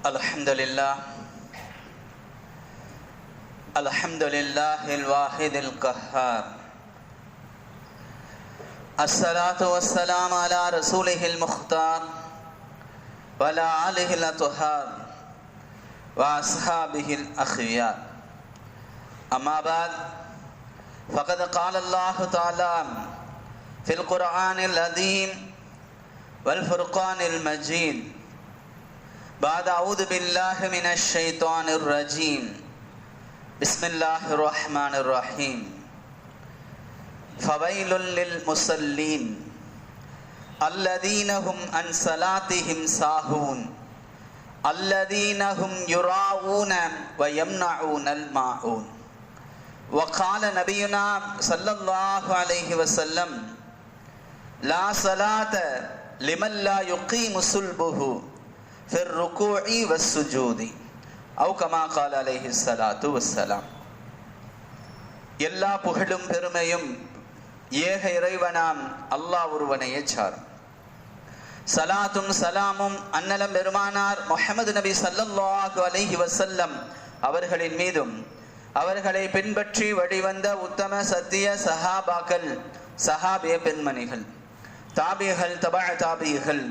Alhamdulillah, Alhamdulillahil Wahidil Qahhar. As-salatu was-salamu ala Rasulihil Mukhtar wa ala alihil athhar wa ashabihil akhyar. Amma ba'd, faqad qala Allah ta'ala fil Qur'anil Azim wal Furqanil Majid. بعد أعوذ بالله من الشيطان الرجيم بسم الله الرحمن الرحيم فويل للمصلين الذين هم عن صلاتهم ساهون الذين هم يراءون ويمنعون الماعون وقال نبينا صلى الله عليه وسلم لا صلاة لمن لا يقيم صلبه في الركوع والسجود أو كما قال عليه الصلاة والسلام. எல்லா புகழும் பெருமையும் ஏக இறைவனாம் அல்லாஹ் ஒருவனையே சாரும். சலாத்தும் சலாமும் அன்னலம் பெருமானார் முஹம்மது நபி ஸல்லல்லாஹு அலைஹி வஸல்லம் அவர்களின் மீதும் அவர்களை பின்பற்றி வழிவந்த உத்தம சத்திய சஹாபாக்கள், சஹாபிய பெண்மணிகள், தாபிகள், தபா தாபிகள்,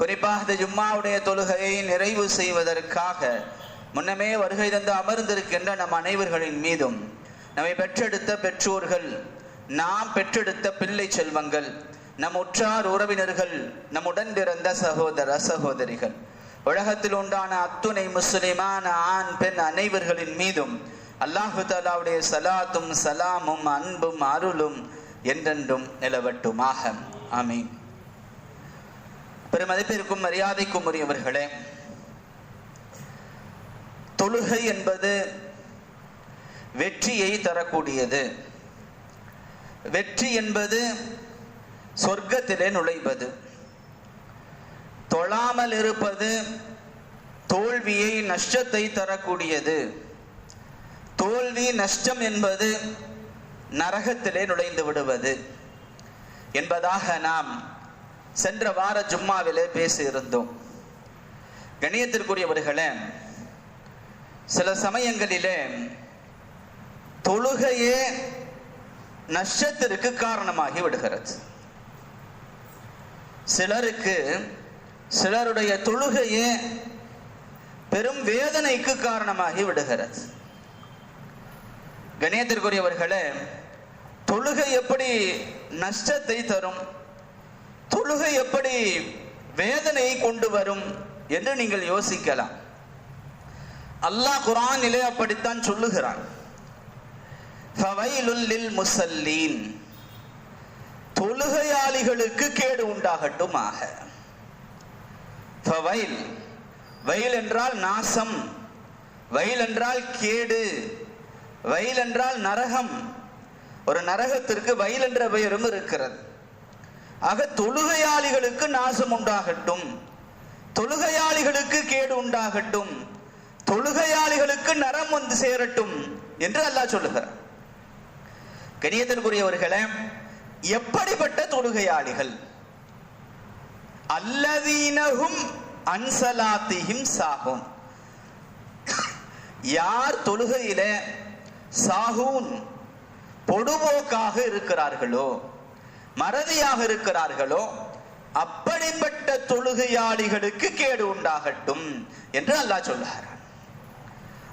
குறிப்பாக ஜும்மாவுடைய தொழுகையை நிறைவு செய்வதற்காக முன்னமே வருகை தந்து அமர்ந்திருக்கின்ற நம் அனைவர்களின் மீதும், நம்மை பெற்றெடுத்த பெற்றோர்கள், நாம் பெற்றெடுத்த பிள்ளை செல்வங்கள், நம் உற்றார் உறவினர்கள், நம்முடன் பிறந்த சகோதர சகோதரிகள், உலகத்தில் உண்டான அத்துணை முஸ்லிமான ஆண் பெண் அனைவர்களின் மீதும் அல்லாஹு தஆலாவுடைய சலாத்தும் சலாமும் அன்பும் அருளும் என்றென்றும் நிலவட்டுமாக. ஆமீன். பெருமதிப்பிற்கும் மரியாதைக்கும் உரியவர்களே, தொழுகை என்பது வெற்றியை தரக்கூடியது. வெற்றி என்பது சொர்க்கத்திலே நுழைவது. தொழாமல் இருப்பது தோல்வியை, நஷ்டத்தை தரக்கூடியது. தோல்வி, நஷ்டம் என்பது நரகத்திலே நுழைந்து விடுவது என்பதாக நாம் சென்ற வார ஜும்மாவிலே பேசியிருந்தோம். கண்ணியத்திற்குரியவர்களே, சில சமயங்களிலே தொழுகையே நஷ்டத்திற்கு காரணமாகி விடுகிறது. சிலருடைய தொழுகையே பெரும் வேதனைக்கு காரணமாகி விடுகிறது. கண்ணியத்திற்குரியவர்களே, தொழுகை எப்படி நஷ்டத்தை தரும், தொழுகை எப்படி வேதனையை கொண்டு வரும் என்று நீங்கள் யோசிக்கலாம். அல்லாஹ் குர்ஆனிலே அப்படித்தான் சொல்லுகிறான். ஃபவைலுல் லில் முஸல்லீன், தொழுகையாளிகளுக்கு கேடு உண்டாகட்டுமாக. ஃபவைல், வைல் என்றால் நாசம், வைல் என்றால் கேடு, வைல் என்றால் நரகம். ஒரு நரகத்திற்கு வைல் என்ற பெயரும் இருக்கிறது. ஆக தொழுகையாளிகளுக்கு நாசம் உண்டாகட்டும், தொழுகையாளிகளுக்கு கேடு உண்டாகட்டும், தொழுகையாளிகளுக்கு நரம் வந்து சேரட்டும் என்று அல்லாஹ் சொல்லுகிறார். கண்ணியத்திற்குரியவர்களே, எப்படிப்பட்ட தொழுகையாளிகள்? அல்லதீனஹும் அன் ஸலாத்திஹிம் சாஹூன், யார் தொழுகையிலே சாஹூன், பொடுபோக்காக இருக்கிறார்களோ, மறதியாக இருக்கிறார்களோ, அப்படிப்பட்ட தொழுகையாளிகளுக்கு கேடு உண்டாகட்டும் என்று அல்லாஹ் சொல்லுகிறார்.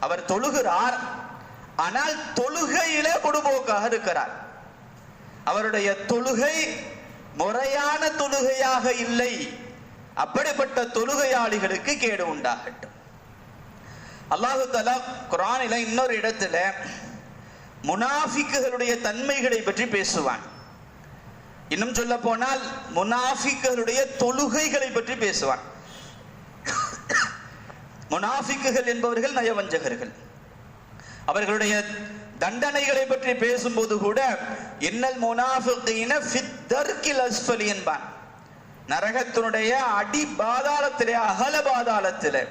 அவர் தொழுகிறார், ஆனால் தொழுகையிலே பொடுபோக்காக இருக்கிறார். அவருடைய தொழுகை முறையான தொழுகையாக இல்லை. அப்படிப்பட்ட தொழுகையாளிகளுக்கு கேடு உண்டாகட்டும். அல்லாஹு தஆலா குர்ஆனில இன்னொரு இடத்துல முனாஃபிக்குகளுடைய தன்மைகளை பற்றி பேசுவான். இன்னும் சொல்ல போனால் முனாஃபிக்குகளுடைய தொழுகைகளை பற்றி பேசுவான். முனாஃபிக்குகள் என்பவர்கள் நயவஞ்சகர்கள். அவர்களுடைய தண்டனைகளை பற்றி பேசும்போது கூட இன்னல் முனாஃபிகீன ஃபித் தர்கில் அஸ்ஃபலி என்பான். நரகத்தினுடைய அடி பாதாளத்திலே, அகல பாதாளத்திலே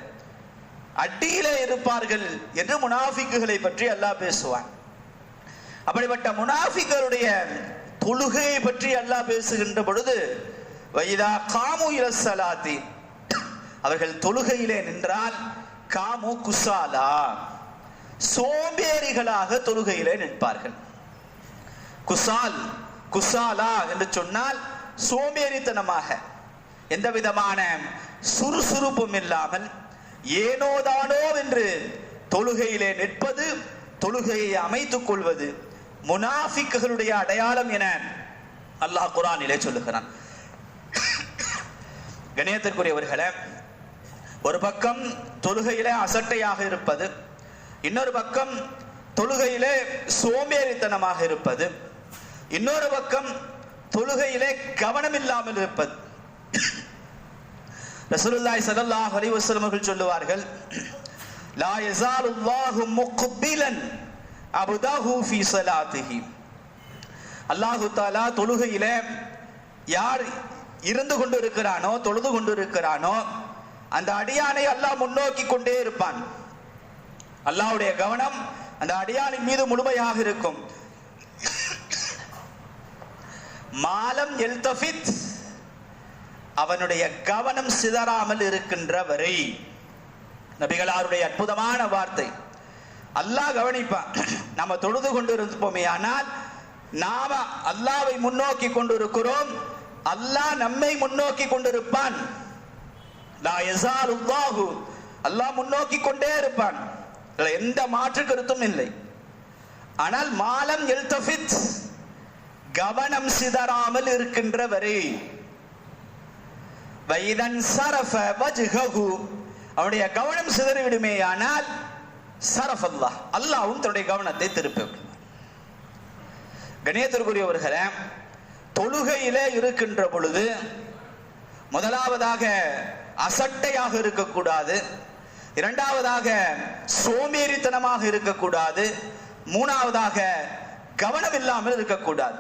அடியிலே இருப்பார்கள் என்று முனாஃபிக்குகளை பற்றி அல்லாஹ் பேசுவான். அப்படிப்பட்ட முனாஃபிக்குகளுடைய தொழுகையை பற்றி அல்லாஹ் பேசுகின்ற பொழுது வைதா காமு இலஸ்ஸலாத்தி, அவர்கள் தொழுகையிலே நின்றால் காமு குசாலா, சோம்பேறிகளாக தொழுகையிலே நிற்பார்கள். குசால் குசாலா என்று சொன்னால் சோம்பேறித்தனமாக, எந்த விதமான சுறுசுறுப்பும் இல்லாமல் ஏனோதானோ என்று தொழுகையிலே நிற்பது, தொழுகையை அமைத்துக் கொள்வது முனாஃபிக்குகளுடைய அடையாளம் என அல்லாஹ் குர்ஆனிலே சொல்லுகிறான். கணியத்திற்குரியவர்களே, ஒரு பக்கம் தொழுகையிலே அசட்டையாக இருப்பது, இன்னொரு பக்கம் தொழுகையிலே சோம்பேறித்தனமாக இருப்பது, இன்னொரு பக்கம் தொழுகையிலே கவனம் இல்லாமல் இருப்பது. ரசூலுல்லாஹி ஸல்லல்லாஹு அலைஹி வஸல்லம் அவர்கள் சொல்லுவார்கள், லா யஸாலுல்லாஹு முக்பிலன் அபுதஹு ஃபீ ஸலாத்திஹி. அல்லாஹ் தஆலா தொழுகையிலே யார் இருந்து கொண்டு இருக்கிறானோ, தொழுது கொண்டு இருக்கிறானோ, அந்த அடியானை அல்லாஹ் முன்னோக்கி கொண்டே இருப்பான். அல்லாஹ்வுடைய கவனம் அந்த அடியானின் மீது முழுமையாக இருக்கும். மாலம் எல்தஃபித், அவனுடைய கவனம் சிதறாமல் இருக்கின்ற வரை. நபிகளாருடைய அற்புதமான வார்த்தை. அல்லாஹ் கவனிப்பான். நாம தொழுது கொண்டு இருப்போமே, ஆனால் நாம அல்லாஹ்வை முன்னோக்கி கொண்டிருக்கிறோம், அல்லாஹ் நம்மை முன்னோக்கி கொண்டிருப்பான். லா யஸாலுல்லாஹு, அல்லாஹ் முன்னோக்கி கொண்டே இருப்பான், எந்த மாற்று கருத்தும் இல்லை. ஆனால் மாலம் எல்தஃபித், கவனம் சிதறாமல் இருக்கின்ற வரை. வைதன் சரஃப வஜ்ஹஹு, அவருடைய கவனம் சிதறிவிடுமே, ஆனால் சரஃப் அல்லாஹ், அல்லாஹ்வும் தன்னுடைய கவனத்தை திருப்பி விடுவார். கணியத்திற்குரியவர்களே, தொழுகையிலே இருக்கின்ற பொழுது முதலாவதாக அசட்டையாக இருக்கக்கூடாது, இரண்டாவதாக சோம்பேறித்தனமாக இருக்கக்கூடாது, மூணாவதாக கவனம் இல்லாமல் இருக்கக்கூடாது,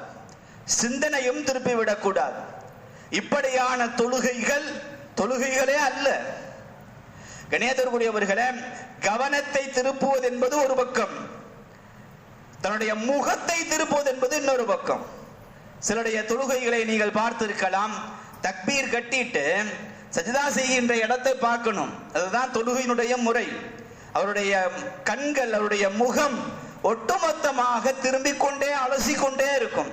சிந்தனையும் திருப்பி விடக்கூடாது. இப்படியான தொழுகைகளே அல்ல. கணியத்திற்குரியவர்களே, கவனத்தை திருப்புவது என்பது ஒரு பக்கம், தன்னுடைய முகத்தை திருப்புவது என்பது இன்னொரு பக்கம். சிலருடைய தொழுகைகளை நீங்கள் பார்த்திருக்கலாம், தக்பீர் கட்டிட்டு சஜ்தா செய்கின்ற இடத்தை பார்க்கணும். அதுதான் தொழுகையினுடைய முறை. அவருடைய கண்கள், அவருடைய முகம் ஒட்டுமொத்தமாக திரும்பிக் கொண்டே அலசிக்கொண்டே இருக்கும்.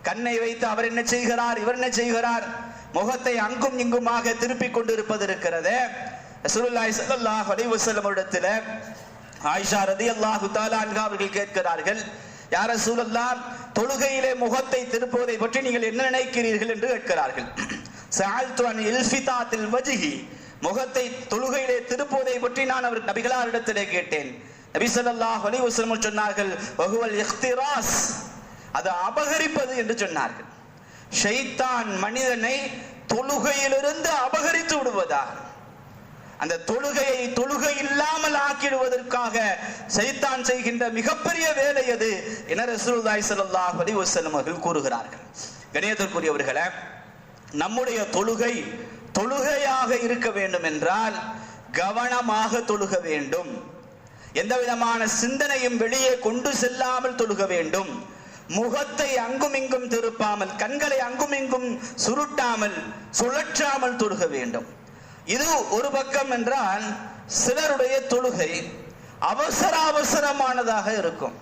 கண்ணை வைத்து அவர் என்ன செய்கிறார், இவர் என்ன செய்கிறார், முகத்தை அங்கும் இங்குமாக திருப்பிக் கொண்டிருப்பது இருக்கிறது. ரசூலுல்லாஹி ஸல்லல்லாஹு அலைஹி வஸல்லம் இடத்துல ஆயிஷா ரலியல்லாஹு தஆலா அன்ஹா அவர்கள் கேட்கிறார்கள், யா ரசூலல்லாஹ், தொழுகையிலே முகத்தை திருப்புவதை பற்றி நீங்கள் என்ன நினைக்கிறீர்கள் என்று கேட்கிறார்கள். சஅல்து அன் இல்ஃபிதாத்தில் வஜ்ஹி, முகத்தை தொழுகையிலே திருப்புவதை பற்றி நான் அவர் நபிகளாரிடத்திலே கேட்டேன். நபி ஸல்லல்லாஹு அலைஹி வஸல்லம் சொன்னார்கள், வஹுவல் இக்திராஸ், அது அபகரிப்பது என்று சொன்னார்கள். ஷைத்தான் மனிதனை தொழுகையிலிருந்து அபகரித்து விடுவதாக, அந்த தொழுகை இல்லாமல் ஆக்கிடுவதற்காக ஷைத்தான் செய்கின்ற மிகப்பெரிய வேலை அது என ரசூலுல்லாஹி ஸல்லல்லாஹு அலைஹி வஸல்லம் அவர்கள் கூறுகிறார்கள். கணியத்திற்குரியவர்களே, நம்முடைய தொழுகையாக இருக்க வேண்டும் என்றால் கவனமாக தொழுக வேண்டும். எந்த விதமான சிந்தனையும் வெளியே கொண்டு செல்லாமல் தொழுக வேண்டும். முகத்தை அங்கும் இங்கும் திருப்பாமல், கண்களை அங்கும் இங்கும் சுருட்டாமல், சுழற்றாமல் தொழுக வேண்டும். இது ஒரு பக்கம் என்றால், சிலருடைய தொழுகை அவசரமானதாக இருக்கும்.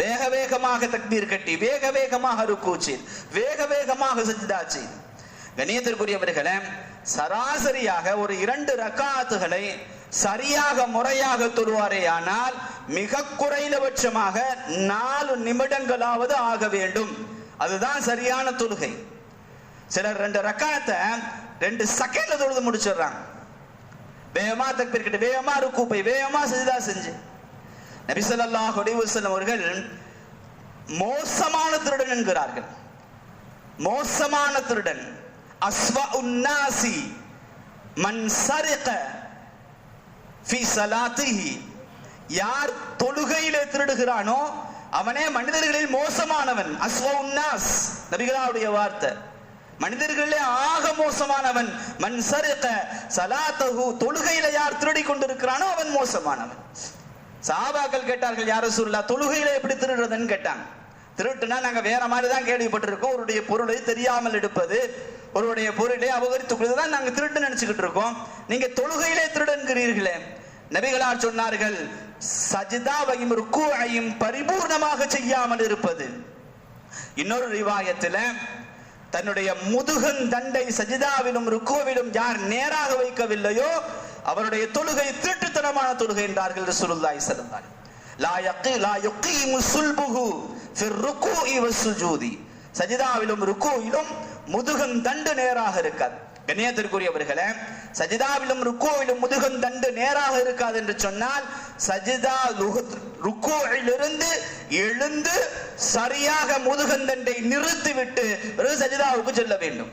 வேக வேகமாக தக்பீர் கட்டி, வேக வேகமாக ருக்கூ செய்து, வேக வேகமாக சஜ்தா செய்து. கணியத்திற்குரியவர்களே, சராசரியாக ஒரு 2 ரக்காத்துகளை சரியாக முறையாக தொழுவாரே ஆனால் மிக குறைந்தபட்சமாக 4 நிமிடங்களாவது ஆக வேண்டும். அதுதான் சரியான தொழுகை. சிலர் 2 ரக்காத்தை 2 செகண்ட்ல தொழுது முடிச்சிடுறாங்க. வேகமா தக்பீர் கட்டி, வேகமா ருக்கூ போய், வேகமா சஜ்தா செஞ்சு. நபி ஸல்லல்லாஹு அலைஹி வஸல்லம் அவர்கள் மோசமான திருடன் என்கிறார்கள். மோசமான திருடன், அஸ்வஉன் நாசி மன் சரிக ஃபீ ஸலாத்திஹி, யார் தொழுகையிலே திருடுகிறானோ அவனே மனிதர்களில் மோசமானவன். அஸ்வஉன் நாஸ், நபிகளாருடைய வார்த்தை. மனிதர்களே ஆக மோசமானவன். மன் சரிக ஸலாத்தஹு, தொழுகையில யார் திருடி கொண்டிருக்கிறானோ அவன் மோசமானவன். சஹாபாக்கள் கேட்டார்கள், யா ரசூலுல்லாஹ், தொழுகையில எப்படி திருடுறதுன்னு கேட்டாங்க. திருட்டுனா நாங்க வேற மாதிரி தான் கேள்விப்பட்டிருக்கோம். ஒருடைய பொருளை தெரியாமல் எடுப்பது, ஒருடைய பொருளை அபகரித்துக் கொள்வதுதான் நாங்க திருட்டு நினைச்சுக்கிட்டு இருக்கோம். நீங்க தொழுகையிலே திருடன்கிறீர்களே. நபிகளார் சொன்னார்கள், சஜிதாவையும் ருக்கூஐயும் பரிபூர்ணமாக செய்யாமல் இருப்பது. இன்னொரு ரிவாயத்துல தன்னுடைய முதுகன் தண்டை சஜிதாவிலும் ருக்குவிலும் யார் நேராக வைக்கவில்லையோ அவருடைய தொழுகை திருட்டுத்தனமான தொழுகை என்றார்கள் ரசூலுல்லாஹி ஸல்லல்லாஹு அலைஹி வஸல்லம். லா யுகீமு சுல்புஹு ஃபிர் ருக்கூஇ வஸ்ஸுஜூதி. சஜிதாவிலும் ருக்கூவிலும் முதுகன் தண்டு நேராக இருக்காது. கண்ணியத்திற்குரியவர்களே, சஜிதாவிலும் ருக்கூவிலும் முதுகன் தண்டு நேராக இருக்காது என்று சொன்னால் சஜிதா ருக்கூவிலிருந்து எழுந்து சரியாக முதுகன் தண்டை நிறுத்திவிட்டு சஜிதாவுக்கு செல்ல வேண்டும்.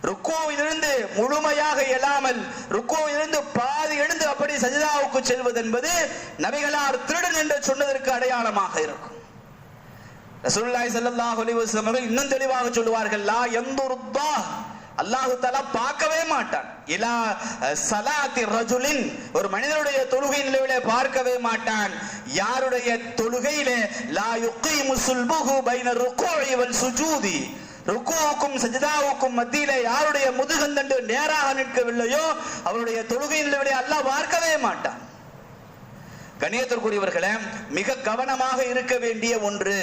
ருக்கூவிலிருந்து முழுமையாக எழாமல் ருக்கூவிலிருந்து பாதி எழுந்து அப்படி சஜிதாவுக்கு செல்வது என்பது நபிகளார் திருடன் என்று சொன்னதற்கு அடையாளமாக இருக்கும். ரசூலுல்லாஹி ஸல்லல்லாஹு அலைஹி வஸல்லம் இன்னும் தெளிவாக சொல்லுவார்கள், லா யந்துருல்லாஹ், அல்லாஹு தஆலா பார்க்கவே மாட்டான். இலா ஸலாத்தி ரஜுலின், ஒரு மனிதனுடைய தொழுகை நிலையிலே பார்க்கவே மாட்டான். யாருடைய தொழுகையிலே லா யுகீமு சுல்புஹு பைன ருக்கூஇ வல் சுஜூதி, ருக்கூவுக்கும் சஜிதாவுக்கும் மத்தியிலே யாருடைய முதுகந்தண்டு நேராக நிற்கவில்லையோ அவருடைய தொழுகை நிலையிலே அல்லாஹ் பார்க்கவே மாட்டான். கண்ணியத்திற்குரியவர்களே, மிக கவனமாக இருக்க வேண்டிய ஒன்று,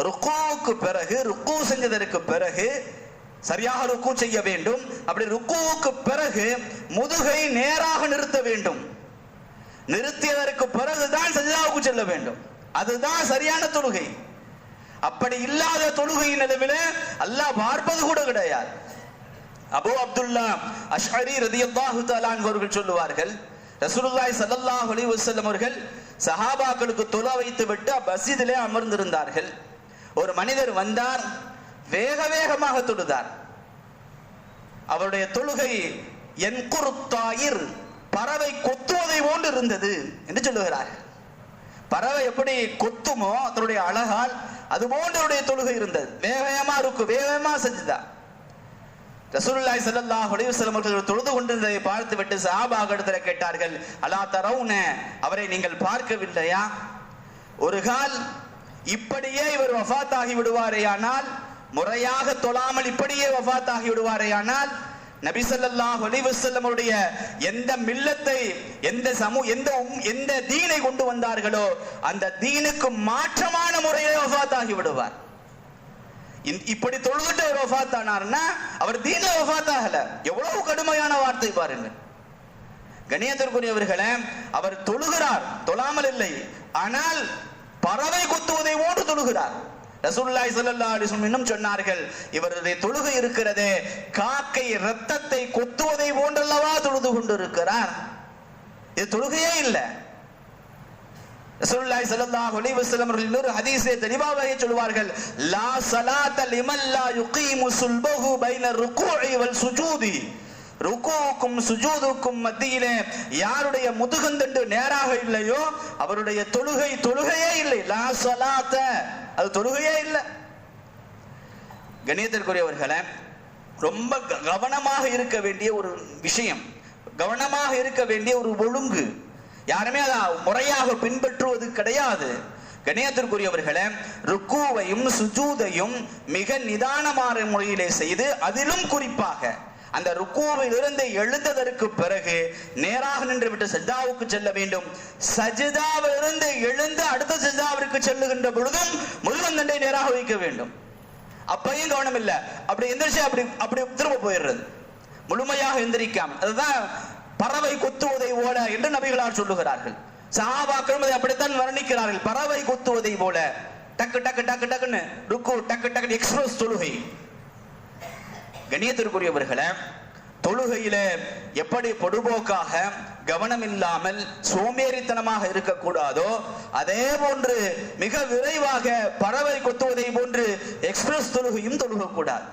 ருக்கூவுக்கு பிறகு, ருக்கு செஞ்சதற்கு பிறகு சரியாக ருக்கு செய்ய வேண்டும். அப்படி ருக்குவுக்கு பிறகு முதுகை நேராக நிறுத்த வேண்டும். நிறுத்தியதற்கு பிறகுதான் சஜிதாவுக்கு செல்ல வேண்டும். அதுதான் சரியான தொழுகை. அப்படி இல்லாத தொழுகை நிலவிலே அல்லாஹ் பார்ப்பது கூட கிடையாது. அபூ அப்துல்லா அஷ்அரி ரலியல்லாஹு தஆலா அவர்கள் சொல்லுவார்கள், ரசூலுல்லாஹி ஸல்லல்லாஹு அலைஹி வஸல்லம் அவர்கள் சஹாபாக்களுக்கு தொழ வைத்து விட்டு மஸ்ஜிதிலே அமர்ந்திருந்தார்கள். ஒரு மனிதர் வந்தார், வேக வேகமாக தொழுதார். அவருடைய தொழுகை என்குருத்தாயிர், பறவை கொத்துவதை போன்று இருந்தது என்று சொல்லுகிறார். பறவை எப்படி கொத்துமோ அதனுடைய அழகால் அது போன்றவருடைய தொழுகை இருந்தது. வேகமா இருக்கு, வேகமா செஞ்சுதா. ரசூலுல்லாஹி ஸல்லல்லாஹு அலைஹி வஸல்லம் அவர்கள் தொழுது கொண்டிருந்ததை பார்த்துவிட்டு சஹாபாக்களிடத்தில் கேட்டார்கள், அலா தரவுன, அவரை நீங்கள் பார்க்கவில்லையா? ஒரு கால் இப்படியே இவர் வஃபாத்தாகி விடுவாரேயானால், முறையாக தொழாமல் இப்படியே வஃபாத்தாகி விடுவாரேயானால், நபி ஸல்லல்லாஹு அலைஹி வஸல்லம் அவருடைய எந்த மில்லத்தை, எந்த தீனை கொண்டு வந்தார்களோ அந்த தீனுக்கு மாற்றமான முறையிலே வஃபாத்தாகி விடுவார். இப்படி தொழுதுட்டு அவர் வஃபாத்தானார்னா அவர் தீனிலே வஃபாத்தாகல. எவ்வளவு கடுமையான வார்த்தை பாருங்கள். கண்ணியத்திற்குரியவர்களே, அவர் தொழுகிறார், தொழாமல் இல்லை, ஆனால் பறவை கொத்துவதை போன்று தொழுகிறார். ரசூலுல்லாஹி ஸல்லல்லாஹு அலைஹி வஸல்லம் இன்னும் சொன்னார்கள், இவருடைய தொழுகை இருக்கிறதே காக்கை இரத்தத்தை கொத்துவதை போன்றல்லவா தொழுது கொண்டிருக்கிறார். இது தொழுகையே இல்லை. ரசூலுல்லாஹி ஸல்லல்லாஹு அலைஹி வஸல்லம் அவர்கள் இன்னொரு ஹதீஸை தெளிவாக சொல்வார்கள், லா ஸலாத்த லிமன் லா யுகீமு சுல்பஹு பைன ருக்கூஇ வல் சுஜூதி. ருக்கூவுக்கும் சுஜூதுக்கும் மத்தியிலே யாருடைய முதுகந்தண்டு நேராக இல்லையோ அவருடைய தொழுகையே இல்லை. லா ஸலாத்த, அது தொழுகையே இல்லை. கண்ணியத்திற்குரியவர்களே, ரொம்ப கவனமாக இருக்க வேண்டிய ஒரு விஷயம், கவனமாக இருக்க வேண்டிய ஒரு ஒழுங்கு. யாருமே அதை முறையாக பின்பற்றுவது கிடையாது. கண்ணியத்திற்குரியவர்களே, ருக்கூவையும் சுஜூதையும் மிக நிதானமான முறையிலே செய்து, அதிலும் குறிப்பாக அந்த ருக்கூவில் இருந்து எழுந்ததற்கு பிறகு நேராக நின்று விட்டு சஜ்தாவுக்கு செல்ல வேண்டும். சஜ்தாவில் இருந்து எழுந்து அடுத்த சஜ்தாவிற்கு செல்லுகின்ற பொழுதும் முதுகந்தண்டை நேராக வைக்க வேண்டும். அப்பையும் கவனம் இல்லை, அப்படி எந்திரிச்சு அப்படி திரும்ப போயிடுறது, முழுமையாக எந்திரிக்காம. அதுதான் பறவை கொத்துவதை போல என்று நபிகளார் சொல்லுகிறார்கள். சஹாபாக்களும் அதை அப்படித்தான் வர்ணிக்கிறார்கள். பறவை கொத்துவதை போல டக்கு டக்கு டக்கு டக்குன்னு ருக்கு, டக்கு டக்கு எக்ஸ்பிரஸ் தொழுகை. கண்ணியத்திற்குரியவர்களே, தொழுகையில எப்படி பொடுபோக்காக கவனம் இல்லாமல் சோம்பேறித்தனமாக இருக்கக்கூடாதோ அதே போன்று மிக விரைவாக பறவை கொத்துவதை போன்று எக்ஸ்பிரஸ் தொழுகையும் தொழுகக்கூடாது.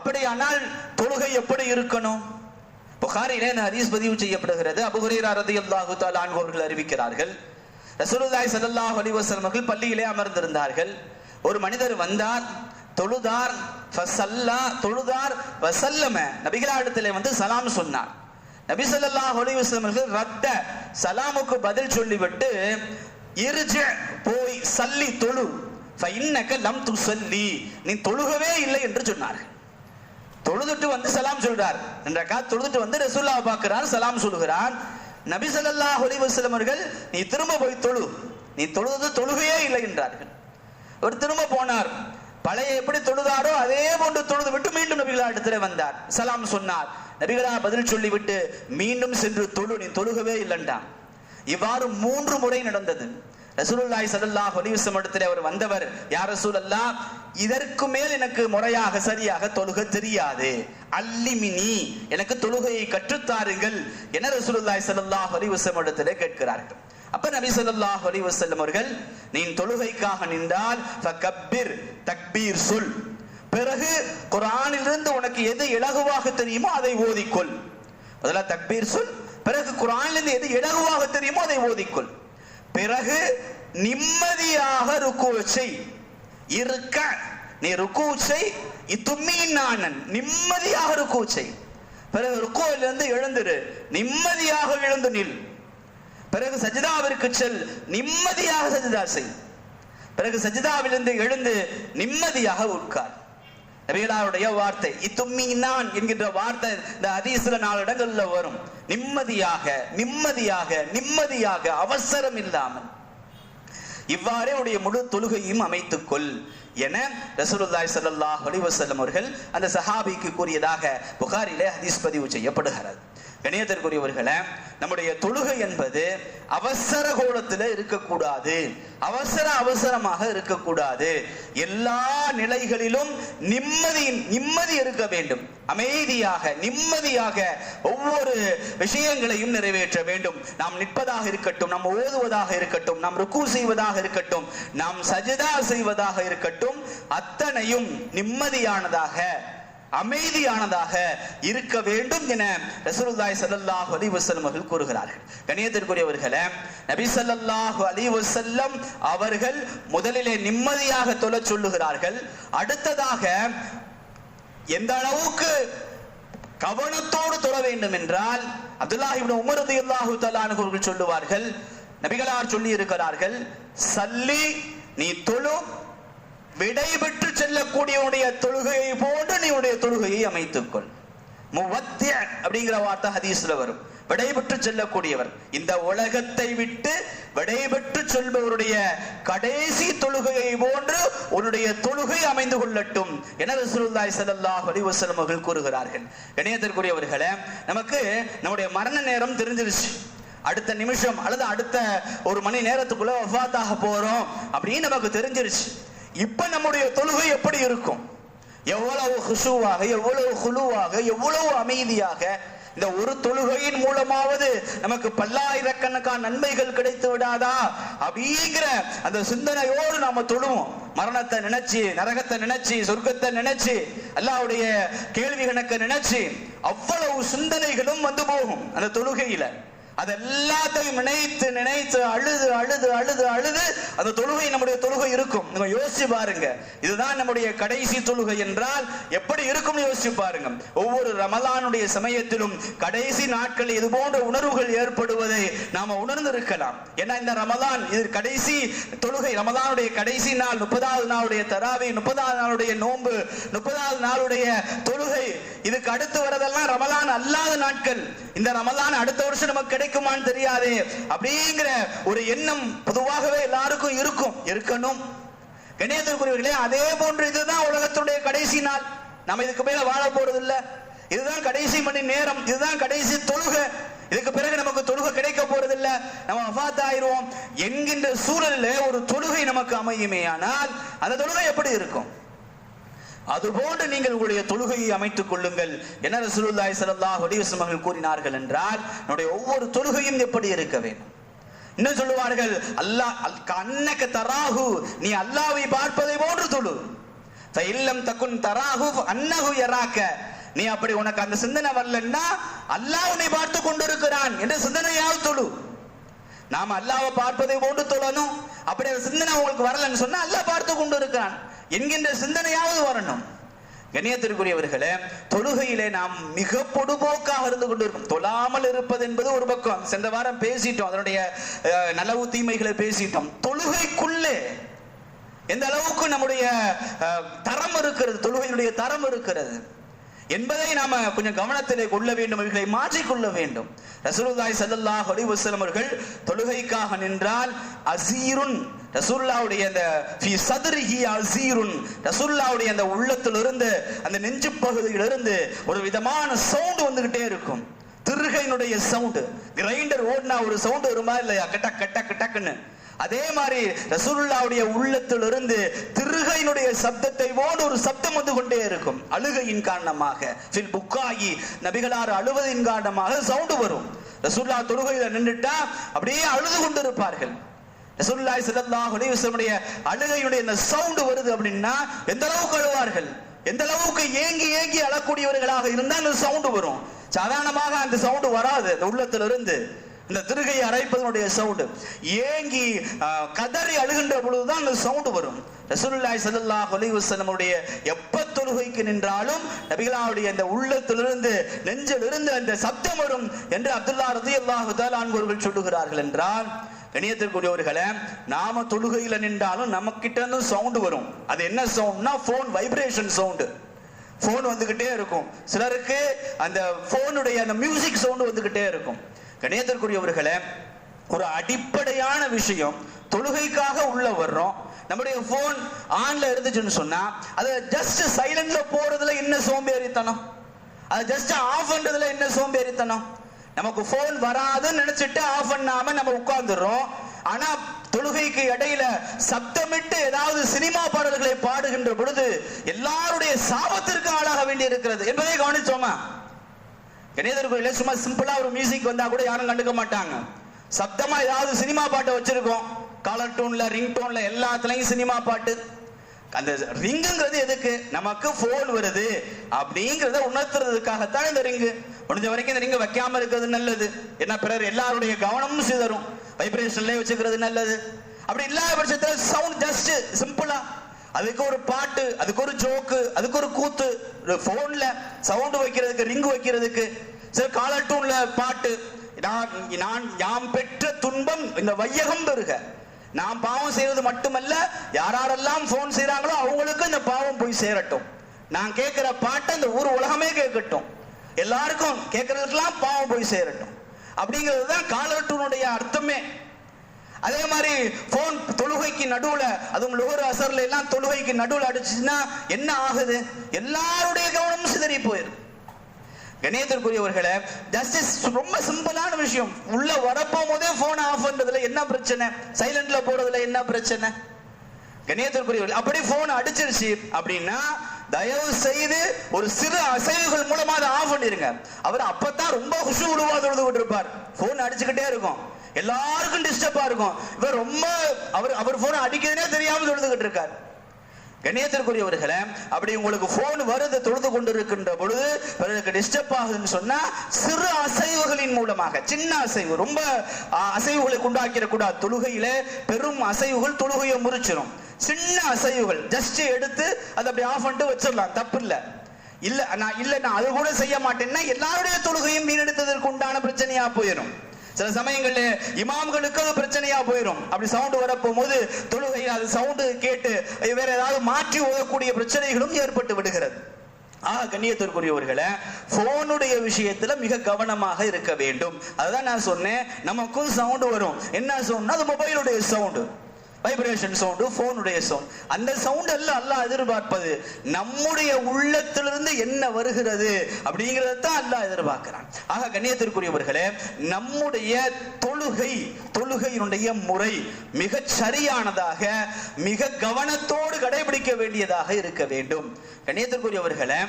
அப்படியானால் தொழுகை எப்படி இருக்கணும்? புகாரிலே ஹதீஸ் பதிவு செய்யப்படுகிறது. அபூ ஹுரைரா ரலியல்லாஹு தஆலா அன்ஹு அவர்கள் அறிவிக்கிறார்கள், ரசூலுல்லாஹி ஸல்லல்லாஹு அலைஹி வஸல்லம் அவர்கள் பள்ளியிலே அமர்ந்திருந்தார்கள். ஒரு மனிதர் வந்தார், தொழுதார், தொழுதார் வசல்லம, நபிகளிடத்திலே வந்து சலாம் சொன்னார். நபி ஸல்லல்லாஹு அலைஹி வஸல்லம் அவர்கள் ரத்த சலாமுக்கு பதில் சொல்லிவிட்டு, இர்ஜி, போய் சல்லி தொழு, ஃபஇன்னக லம் துஸல்லி, நீ தொழுகவே இல்லை என்று சொன்னார்கள். தொழுதுட்டு வந்து சலாம் சொல்றார். 2 ரக்காத் தொழுதுட்டு வந்து ரசூலுல்லாஹ் பார்க்கிறார், சலாம் சொல்கிறார். நபி ஸல்லல்லாஹு அலைஹி வஸல்லம் அவர்கள் நீ திரும்ப போய் தொழு, நீ தொழுது தொழுகையே இல்லை என்றார்கள். அவர் திரும்ப போனார். பழைய எப்படி தொழுதாரோ அதே போன்று தொழுது விட்டு மீண்டும் நபிகளார் இடத்துல வந்தார், சலாம் சொன்னார். நபிகளார் பதில் சொல்லிவிட்டு மீண்டும் சென்று தொழு, நீ தொழுகவே இல்லைன்றான். இவ்வாறு 3 முறை நடந்தது. ரசூலுல்லாஹி ஸல்லல்லாஹு அலைஹி வஸல்லம் இடத்திலே அவர் வந்தவர், யா ரசூலல்லாஹ், இதற்கு மேல் எனக்கு முறையாக சரியாக தொழுக தெரியாது, அல்லிமினி, எனக்கு தொழுகையை கற்றுத்தாருங்கள் என ரசூலுல்லாஹி ஸல்லல்லாஹு அலைஹி வஸல்லம் இடத்திலே கேட்கிறார்கள். அப்ப நபி ஸல்லல்லாஹு அலைஹி வஸல்லம் அவர்கள், நீ தொழுகைக்காக நின்றால் ஃபகப்பிர், தக்பீர் சொல், பிறகு குர்ஆனிலிருந்து உனக்கு எது இலகுவாக தெரியுமோ அதை ஓதிக்கொள். முதல்ல தக்பீர் சொல், பிறகு குர்ஆனிலிருந்து எது இலகுவாக தெரியுமோ அதை ஓதிக்கொள். பிறகு நிம்மதியாக ருக்கு செய், இருக்க நீ ருக்கு செய், இத்துமீனானன், நிம்மதியாக ருக்கு செய். பிறகு ருக்குவிலிருந்து எழுந்திரு, நிம்மதியாக எழுந்து நில். பிறகு சஜிதாவிற்கு செல், நிம்மதியாக சஜிதா செய். பிறகு சஜிதாவிலிருந்து எழுந்து நிம்மதியாக உட்கார். நபிகளாருடைய வார்த்தை இத்துமீனான் என்கின்ற வார்த்தை இந்த ஹதீஸ்ல 4 இடங்கள்ல வரும். நிம்மதியாக நிம்மதியாக நிம்மதியாக, அவசரம் இல்லாமல். இவ்வாறே உடைய முழு தொழுகையும் அமைத்துக்கொள் என ரசூலுல்லாஹி ஸல்லல்லாஹு அலைஹி வஸல்லம் அவர்கள் அந்த சஹாபிக்கு கூறியதாக புகாரிலே ஹதீஸ் பதிவு செய்யப்படுகிறது. கணியத்திற்குரியவர்களே, நம்முடைய தொழுகை என்பது அவசர கோலத்தில் இருக்கக்கூடாது, அவசரமாக இருக்கக்கூடாது. எல்லா நிலைகளிலும் நிம்மதி இருக்க வேண்டும். அமைதியாக நிம்மதியாக ஒவ்வொரு விஷயங்களையும் நிறைவேற்ற வேண்டும். நாம் நிற்பதாக இருக்கட்டும், நாம் ஓதுவதாக இருக்கட்டும், நாம் ருக்கு செய்வதாக இருக்கட்டும், நாம் சஜிதா செய்வதாக இருக்கட்டும், அத்தனையும் நிம்மதியானதாக அமைதியானதாக இருக்க வேண்டும் என ரசூலுல்லாஹி ஸல்லல்லாஹு அலைஹி வஸல்லம் அவர்கள் கூறுகிறார்கள். கண்ணியத்திற்குரியவர்களே, நபி ஸல்லல்லாஹு அலைஹி வஸல்லம் அவர்கள் முதலிலே நிம்மதியாக தொழச் சொல்லுகிறார்கள். அடுத்ததாக எந்த அளவுக்கு கவனத்தோடு தொழ வேண்டும் என்றால், அப்துல்லாஹ் இப்னு உமர் ரலியல்லாஹு தஆலா அன்ஹு அவர்கள் சொல்லுவார்கள், நபிகளார் சொல்லி இருக்கிறார்கள், சல்லி, நீ தொழு, விடை பெற்று செல்லக்கூடிய தொழுகையை போன்று நீ உடைய தொழுகையை அமைத்துக்கொள். முவத்தி அப்படிங்கிற வார்த்தை ஹதீஸ்ல வரும். விடை பெற்று செல்லக்கூடியவர், இந்த உலகத்தை விட்டு விடை பெற்று செல்பவருடைய கடைசி தொழுகையை போன்று உன்னுடைய தொழுகை அமைந்து கொள்ளட்டும் என ரசூலுல்லாஹி ஸல்லல்லாஹு அலைஹி வஸல்லம் அவர்கள் கூறுகிறார்கள். கண்ணியத்திற்குரியவர்களே, நமக்கு நம்முடைய மரண நேரம் தெரிஞ்சிருச்சு. அடுத்த நிமிஷம் அல்லது அடுத்த 1 மணி நேரத்துக்குள்ள வஃபாத்தாக போறோம் அப்படின்னு நமக்கு தெரிஞ்சிருச்சு. இப்ப நம்முடைய தொழுகை எப்படி இருக்கும்? எவ்வளவு குஷூவாக, எவ்வளவு குழுவாக, எவ்வளவு அமைதியாக. இந்த ஒரு தொழுகையின் மூலமாவது நமக்கு பல்லாயிரக்கணக்கான நன்மைகள் கிடைத்து விடாதா அப்படிங்கிற அந்த சிந்தனையோடு நாம தொழுவோம். மரணத்தை நினைச்சு, நரகத்தை நினைச்சு, சொர்க்கத்தை நினைச்சு, அல்லாஹ்வுடைய கேள்வி கணக்க நினைச்சு அவ்வளவு சிந்தனைகளும் வந்து போகும் அந்த தொழுகையில. அது எல்லாத்தையும் நினைத்து நினைத்து அழுது அழுது அழுது அழுது அந்த தொழுகை நம்முடைய தொழுகை இருக்கும். நம்ம யோசிச்சு பாருங்க, இதுதான் நம்முடைய கடைசி தொழுகை என்றால் எப்படி இருக்கும் யோசிச்சு பாருங்க. ஒவ்வொரு ரமலானுடைய சமயத்திலும் கடைசி நாட்கள் இது போன்ற உணர்வுகள் ஏற்படுவதை நாம உணர்ந்து இருக்கலாம். ஏன்னா இந்த ரமலான் இது கடைசி தொழுகை, ரமலானுடைய கடைசி நாள், 30வது நாளுடைய தராவி, 30வது நாளுடைய நோன்பு, 30வது நாளுடைய தொழுகை, இதுக்கு அடுத்து வரதெல்லாம் ரமலான் அல்லாத நாட்கள். இந்த ரமலான் அடுத்த வருஷம் நமக்கு கிடைக்குமான்னு தெரியாது அப்படிங்கிற ஒரு எண்ணம் பொதுவாகவே எல்லாருக்கும் இருக்கணும். கண்ணியத்திற்குரியவர்களே, அதே போன்று இதுதான் உலகத்துடைய கடைசி நாள். நம்ம இதுக்கு மேல வாழ போறது இல்ல. இதுதான் கடைசி மணி நேரம், இதுதான் கடைசி தொழுகை. இதுக்கு பிறகு நமக்கு தொழுகை கிடைக்க போறது இல்ல, நம்ம வஃபாத் ஆயிருவோம் என்கின்ற சூழலில் ஒரு தொழுகை நமக்கு அமையுமே ஆனால் அந்த தொழுகை எப்படி இருக்கும்? அதுபோன்று நீங்கள் உங்களுடைய தொழுகையை அமைத்துக் கொள்ளுங்கள் என ரசூலுல்லாஹி ஸல்லல்லாஹு அலைஹி வஸல்லம் அவர்கள் கூறினார்கள் என்றால் நம்முடைய ஒவ்வொரு தொழுகையும் எப்படி இருக்க வேண்டும்? இன்னும் சொல்லுவார்கள், அல்லாஹ் அன்னக தராஹு, நீ அல்லாஹ்வை பார்ப்பதை போன்று தொழு. ஃபஇல்லம் தகுன் தராஹு அன்னஹு யராக, நீ அப்படி உனக்கு அந்த சிந்தனை வரலன்னா அல்லாஹ் உன்னை பார்த்து கொண்டிருக்கிறான் என்ற சிந்தனையாவது தொழு. நாம அல்லாஹ்வை பார்ப்பதை போன்று தொழணும். அப்படி அந்த சிந்தனை உங்களுக்கு வரலன்னு சொன்னா அல்லாஹ் பார்த்து கொண்டு இருக்கிறான் என்கின்ற சிந்தனையாவது வரணும். கண்ணியத்திற்குரியவர்களே, தொழுகையிலே நாம் மிக பொடுபோக்காக இருந்து கொண்டிருக்கும். தொழாமல் இருப்பது என்பது ஒரு பக்கம், சென்ற வாரம் பேசிட்டோம், அதனுடைய நலவு தீமைகளை பேசிட்டோம். தொழுகைக்குள்ளே எந்த அளவுக்கு நம்முடைய தரம் இருக்கிறது, தொழுகையினுடைய தரம் இருக்கிறது என்பதை நாம கொஞ்சம் கவனத்திலே கொள்ள வேண்டும், இவர்களை மாற்றிக்கொள்ள வேண்டும். ரசூலுல்லாஹி ஸல்லல்லாஹு அலைஹி வஸல்லம் அவர்கள் தொழுகைக்காக நின்றால் அஸீருன், ரசூலுல்லாஹ்வுடைய அந்த ஃபீ ஸத்ரிஹி அஸீருன், ரசூலுல்லாஹ்வுடைய அந்த உள்ளத்திலிருந்து அந்த நெஞ்சு பகுதியிலிருந்து ஒரு விதமான சவுண்ட் வந்துகிட்டே இருக்கும். திருகையினுடைய சவுண்ட், கிரைண்டர் ஓடினா ஒரு சவுண்ட் வருமா இல்லையா, கட்டக் கட்டக் கட்டக்குன்னு, அதே மாதிரி ரசூலுல்லாஹ்வுடைய உள்ளத்திலிருந்து திருகையினுடைய சப்தத்தை போன்ற ஒரு சப்தம் வந்து கொண்டே இருக்கும். அழுகையின் காரணமாக, ஃபில் புக்காயி, நபிகளார் அழுவதின் காரணமாக சவுண்ட் வரும். ரசூலுல்லாஹ் தொழுகையில நின்றுட்டா அப்படியே அழுது கொண்டு இருப்பார்கள். ரசூலுல்லாஹி ஸல்லல்லாஹு அலைஹி வஸல்லம் அழுகையுடைய இந்த சவுண்ட் வருது அப்படின்னா எந்த அளவுக்கு அழுவார்கள், எந்த அளவுக்கு ஏங்கி ஏங்கி அழக்கூடியவர்களாக இருந்தால் அந்த சவுண்ட் வரும். சாதாரணமாக அந்த சவுண்ட் வராது. அந்த உள்ளத்திலிருந்து இந்த திருகையை அரைப்பதனுடைய சவுண்ட், ஏங்கி கதறி அழுகின்ற பொழுதுதான் அந்த சவுண்ட் வரும். ரசூலுல்லாஹி ஸல்லல்லாஹு அலைஹி வஸல்லம் எப்ப தொழுகைக்கு நின்றாலும் நபிகளாருடைய அந்த உள்ளத்திலிருந்து நெஞ்சிலிருந்து அந்த சப்தம் வரும் என்று அப்துல்லா ரலியல்லாஹு தஆலா அன்ஹு அவர்கள் சொல்லுகிறார்கள். என்றால் கணியத்திற்குரியவர்களே, நாம தொழுகையில நின்றாலும் நம்ம கிட்ட இருந்து சவுண்ட் வரும். அது என்ன சவுண்ட்னா போன் வைப்ரேஷன் சவுண்ட். போன் வந்துகிட்டே இருக்கும். சிலருக்கு அந்த போனுடைய அந்த மியூசிக் சவுண்ட் வந்துகிட்டே இருக்கும். கணியத்திற்குரியவர்களே, ஒரு அடிப்படையான விஷயம், தொழுகைக்காக உள்ள வர்றோம், நம்முடைய போன் ஆன்ல இருந்துச்சுன்னு சொன்னா அது ஜஸ்ட் சைலண்ட்ல போறதுல என்ன சோம்பேறித்தனம், அது ஜஸ்ட் ஆஃப் பண்றதுல என்ன சோம்பேறித்தனம். நமக்கு போன் வராதுன்னு நினைச்சிட்டு ஆஃப் பண்ணாம நம்ம உட்கார்ந்துடுறோம். ஆனா தொழுகைக்கு இடையில சப்தமிட்டு ஏதாவது சினிமா பாடல்களை பாடுகின்ற பொழுது எல்லாருடைய சாபத்திற்கு ஆளாக வேண்டி இருக்கிறது என்பதை கவனிச்சோமா? கணிதர்களை சும்மா சிம்பிளா ஒரு மியூசிக் வந்தா கூட யாரும் கண்டுக்க மாட்டாங்க. சப்தமா ஏதாவது சினிமா பாட்டை வச்சிருக்கோம், காலர் டோன்ல, ரிங் டோன்ல, எல்லாத்துலயும் சினிமா பாட்டு. அந்த ரிங்குங்கிறது எதுக்கு? நமக்கு போன் வருது அப்படிங்கறத உணர்த்துறதுக்காகத்தான் இந்த ரிங்கு. முடிஞ்ச வரைக்கும் இந்த ரிங்கு வைக்காம இருக்கிறது நல்லது. ஏன்னா பிறர் எல்லாருடைய கவனமும் சிதறும். வைப்ரேஷன்ல வச்சுக்கிறது நல்லது. அப்படி இல்லாத பட்சத்தில் சவுண்ட் ஜஸ்ட் சிம்பிளா, அதுக்கு ஒரு பாட்டு, அதுக்கு ஒரு ஜோக்கு, அதுக்கு ஒரு கூத்து, போன்ல சவுண்ட் வைக்கிறதுக்கு, ரிங்கு வைக்கிறதுக்கு, சரி காலர் டூன்ல பாட்டு. நான் யாம் பெற்ற துன்பம் இந்த வையகம் பெறுக. நாம் பாவம் செய்வது மட்டுமல்ல, யாரெல்லாம் போன் செய்யறாங்களோ அவங்களுக்கு இந்த பாவம் போய் சேரட்டும். நான் கேட்கிற பாட்டை இந்த ஊர் உலகமே கேட்கட்டும், எல்லாருக்கும் கேட்கறதுக்கெல்லாம் பாவம் போய் சேரட்டும். அப்படிங்கிறது தான் காலர் டூனுடைய அர்த்தமே. அதே மாதிரி போன் தொழுகைக்கு நடுவுல, அதுவும் லுஹர் அசர்ல எல்லாம் தொழுகைக்கு நடுவுல அடிச்சுன்னா என்ன ஆகுது? எல்லாருடைய கவனமும் சிதறி போயிரு. கணியத்திற்குரியவர்களே, ஜஸ்டிஸ் ரொம்ப சிம்பிளான விஷயம். உள்ள வரப்போம் போதே போன் ஆஃப் பண்றதுல என்ன பிரச்சனை? சைலண்ட்ல போறதுல என்ன பிரச்சனை? கணியத்திற்குரியவர்கள், அப்படி போன் அடிச்சிருச்சு அப்படின்னா தயவு செய்து ஒரு சிறு அசைவுகள் மூலமா அதை ஆஃப் பண்ணிருங்க. அவர் அப்பதான் ரொம்ப குஷூலுவா தொழுது இருப்பார். போன் அடிச்சுக்கிட்டே இருக்கும், எல்லாருக்கும் டிஸ்டர்பா இருக்கும். இவர் ரொம்ப அவர் போன் அடிக்கிறதுனே தெரியாம தொழுதுகிட்டு இருக்கார். கண்ணியத்திற்குரியவர்களே, அப்படி உங்களுக்கு போன் வருது தொழுது கொண்டிருக்கின்ற பொழுது பிறருக்கு டிஸ்டர்ப் ஆகுதுன்னு சொன்னா சிறு அசைவுகளின் மூலமாக, சின்ன அசைவு, ரொம்ப அசைவுகளை கொண்டாக்கிடக்கூடாது. தொழுகையில பெரும் அசைவுகள் தொழுகையை முறிச்சிடும். சின்ன அசைவுகள் ஜஸ்ட் எடுத்து அதை அப்படி ஆஃப் பண்ணிட்டு வச்சிடலாம், தப்பு இல்லை. நான் அது கூட செய்ய மாட்டேன்னா எல்லாருடைய தொழுகையும் மீனெடுத்ததற்கு உண்டான பிரச்சனையா போயிடும். சில சமயங்கள்ல இமாம்களுக்கு அது பிரச்சனையா போயிடும். அப்படி சவுண்ட் வரப்போது தொழுகையில் அது சவுண்ட் கேட்டு வேற ஏதாவது மாற்றி ஓதக்கூடிய பிரச்சனைகளும் ஏற்பட்டு விடுகிறது. கண்ணியத்திற்குரியவர்களே, போனுடைய விஷயத்துல மிக கவனமாக இருக்க வேண்டும். அதுதான் நான் சொன்னேன், நமக்கும் சவுண்ட் வரும். என்ன சவுண்ட்? அது மொபைலுடைய சவுண்ட், வைப்ரேஷன் சவுண்ட், போனுடைய சவுண்ட். அந்த சவுண்ட் அல்ல அல்லாஹ் எதிர்பார்ப்பது. நம்முடைய உள்ளத்திலிருந்து என்ன வருகிறது அப்படிங்கறதான் அல்லாஹ் எதிர்பார்க்கிறான். ஆக கண்ணியத்திற்குரியவர்களே, நம்முடைய தொழுகையினுடைய முறை மிக சரியானதாக, மிக கவனத்தோடு கடைபிடிக்க வேண்டியதாக இருக்க வேண்டும். கண்ணியத்திற்குரியவர்களே,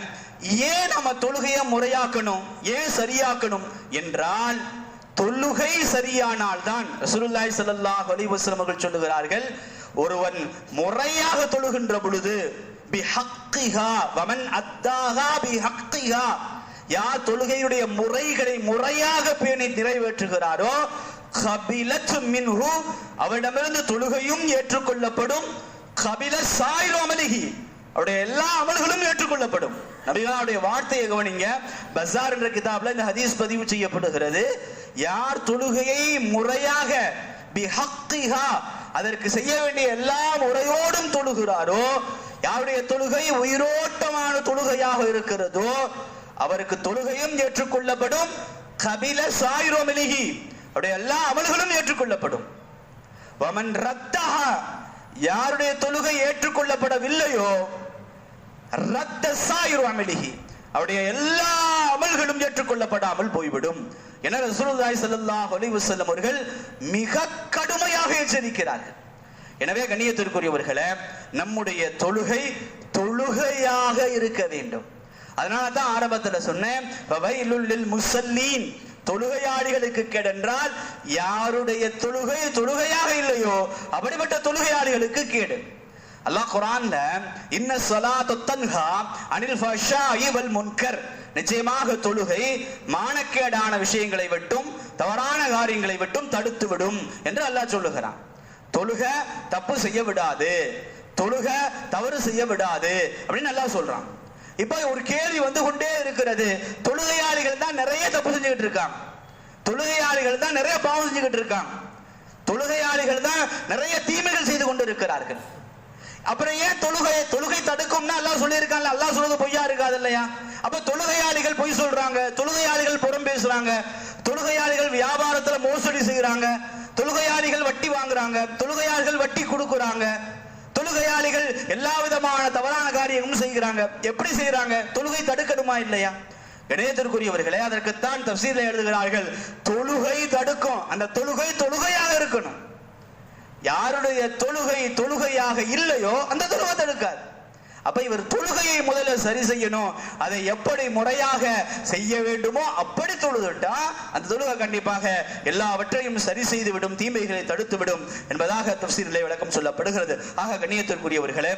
ஏன் நம்ம தொழுகையை முறையாக்கணும், ஏன் சரியாக்கணும் என்றால், தொழுகை சரியானால் தான் ரசூலுல்லாஹி ஸல்லல்லாஹு அலைஹி வஸல்லம் அவர்கள் சொல்லுகிறார்கள், ஒருவன் முறையாக தொழுகின்ற பொழுது பிஹக்கிஹா வமன் அத்தாஹா பிஹக்கிஹா, யார் தொழுகையுடைய முறைகளை முறையாக பேணி நிறைவேற்றுகிறாரோ கபிலத் மின்ஹு, அவரிடமிருந்து தொழுகையும் ஏற்றுக்கொள்ளப்படும். கபில சாயிரு அமலிஹி, அவருடைய எல்லா அமல்களும் ஏற்றுக்கொள்ளப்படும். நபிகளுடைய வார்த்தையை கவனிங்க. பஸார் என்ற கிதாப்ல இந்த ஹதீஸ் பதிவு செய்யப்படுகிறது. யார் தொழுகையை முறையாக பிஹக்கிஹா, அதற்கு செய்ய வேண்டிய எல்லா முறையோடும் தொழுகிறாரோ, யாருடைய தொழுகை உயிரோட்டமான தொழுகையாக இருக்கிறதோ அவருக்கு தொழுகையும் ஏற்றுக்கொள்ளப்படும். கபில சாயிரோ மிலிஹி, அவருடைய எல்லா அமல்களும் ஏற்றுக்கொள்ளப்படும். வமன் ரத்தஹ, யாருடைய தொழுகை ஏற்றுக்கொள்ளப்படவில்லையோ ரத்த சாயிரோ மிலிஹி, அவருடைய எல்லா அமல்களும் ஏற்றுக்கொள்ளப்படாமல் போய்விடும் என ரசூலுல்லாஹி ஸல்லல்லாஹு அலைஹி வஸல்லம் அவர்கள் மிக கடுமையாக எச்சரிக்கிறார்கள். எனவே கண்ணியத்திற்குரியவர்களே, நம்முடைய தொழுகை தொழுகையாக இருக்க வேண்டும். அதனால தான் ஆரம்பத்தில் சொன்னேன், வவைலுல் லில் முஸல்லீன், தொழுகையாளிகளுக்கு கேடென்றால் யாருடைய தொழுகை தொழுகையாக இல்லையோ அப்படிப்பட்ட தொழுகையாளிகளுக்கு கேடு. அல்லாஹ் குர்ஆன்ல இன்ன ஸலாத்து தன்ஹா அனில் ஃபஹ்ஷாஇ வல் முன்கர், நிச்சயமாக தொழுகை மானக்கேடான விஷயங்களை விட்டும் தவறான காரியங்களை விட்டும் தடுத்து விடும் என்று அல்லாஹ் சொல்லுகிறான். தொழுக தப்பு செய்ய விடாது, தொழுக தவறு செய்ய விடாது அப்படின்னு அல்லாஹ் சொல்றான். இப்ப ஒரு கேள்வி வந்து கொண்டே இருக்கிறது, தொழுகையாளிகள் தான் நிறைய தப்பு செஞ்சுக்கிட்டு இருக்காங்க, தொழுகையாளிகள் தான் நிறைய பாவம் செஞ்சுக்கிட்டு இருக்காங்க, தொழுகையாளிகள் தான் நிறைய தீமைகள் செய்து கொண்டு இருக்கிறார்கள். அப்புறம் ஏன் தொழுகை தடுக்கும்னா அல்லாஹ் சொல்லியிருக்காங்க, அல்லாஹ் சொல்றது பொய்யா இருக்காது இல்லையா? அப்ப தொழுகையாளிகள் பொய் சொல்றாங்க, தொழுகையாளிகள் புறம் பேசுறாங்க, தொழுகையாளிகள் வியாபாரத்துல மோசடி செய்யறாங்க, தொழுகையாளிகள் வட்டி வாங்குறாங்க, தொழுகையாளிகள் வட்டி கொடுக்குறாங்க, தொழுகையாளிகள் எல்லா விதமான தவறான காரியங்களும் செய்கிறாங்க. எப்படி செய்யறாங்க? தொழுகை தடுக்கணுமா இல்லையா? கணேசத்திற்குரியவர்களே, அதற்குத்தான் தஃசீர்ல எழுதுகிறார்கள், தொழுகை தடுக்கும், அந்த தொழுகை தொழுகையாக இருக்கணும். யாருடைய தொழுகை தொழுகையாக இல்லையோ அந்த தொழுகை தடுக்காது. அப்ப இவர் தொழுகையை முதல்ல சரி செய்யணும், அதை எப்படி முறையாக செய்ய வேண்டுமோ அப்படி தொழுதுட்டா அந்த தொழுகை கண்டிப்பாக எல்லாவற்றையும் சரி செய்து விடும், தீமைகளை தடுத்து விடும் என்பதாக தஃசீரிலே விளக்கம் சொல்லப்படுகிறது. ஆக கண்ணியத்திற்குரியவர்களே,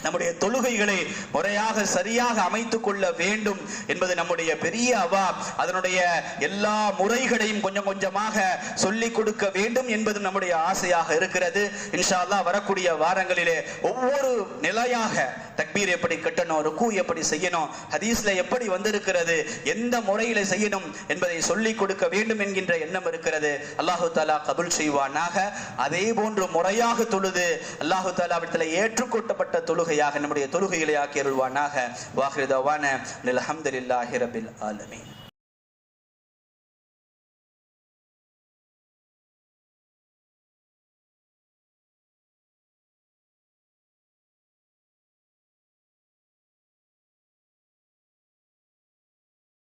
நம்முடைய தொழுகைகளை முறையாக சரியாக அமைத்துக் கொள்ள வேண்டும் என்பது நம்முடைய பெரிய அவா. அதனுடைய எல்லா முறைகளையும் கொஞ்சம் கொஞ்சமாக சொல்லிக் கொடுக்க வேண்டும் என்பது நம்முடைய ஆசையாக இருக்கிறது. இன்ஷா அல்லாஹ் வரக்கூடிய வாரங்களிலே ஒவ்வொரு நிலையாக தக்பீர் எப்படி கட்டணும், ருக்கு எப்படி செய்யணும், ஹதீஸ்ல எப்படி வந்திருக்கிறது, எந்த முறையில செய்யணும் என்பதை சொல்லிக் கொடுக்க வேண்டும் என்கின்ற எண்ணம் இருக்கிறது. அல்லாஹு தஆலா கபூல் செய்வானாக. அதே போன்று முறையாக தொழுது அல்லாஹு தஆலாவிடத்தில் ஏற்றுக்கொள்ளப்பட்ட தொழுகையாக நம்முடைய தொழுகைகளை ஆக்கி அருள்வானாக. வாஹிரு தஅவானா அல்ஹம்துலில்லாஹி ரப்பில் ஆலமீன்.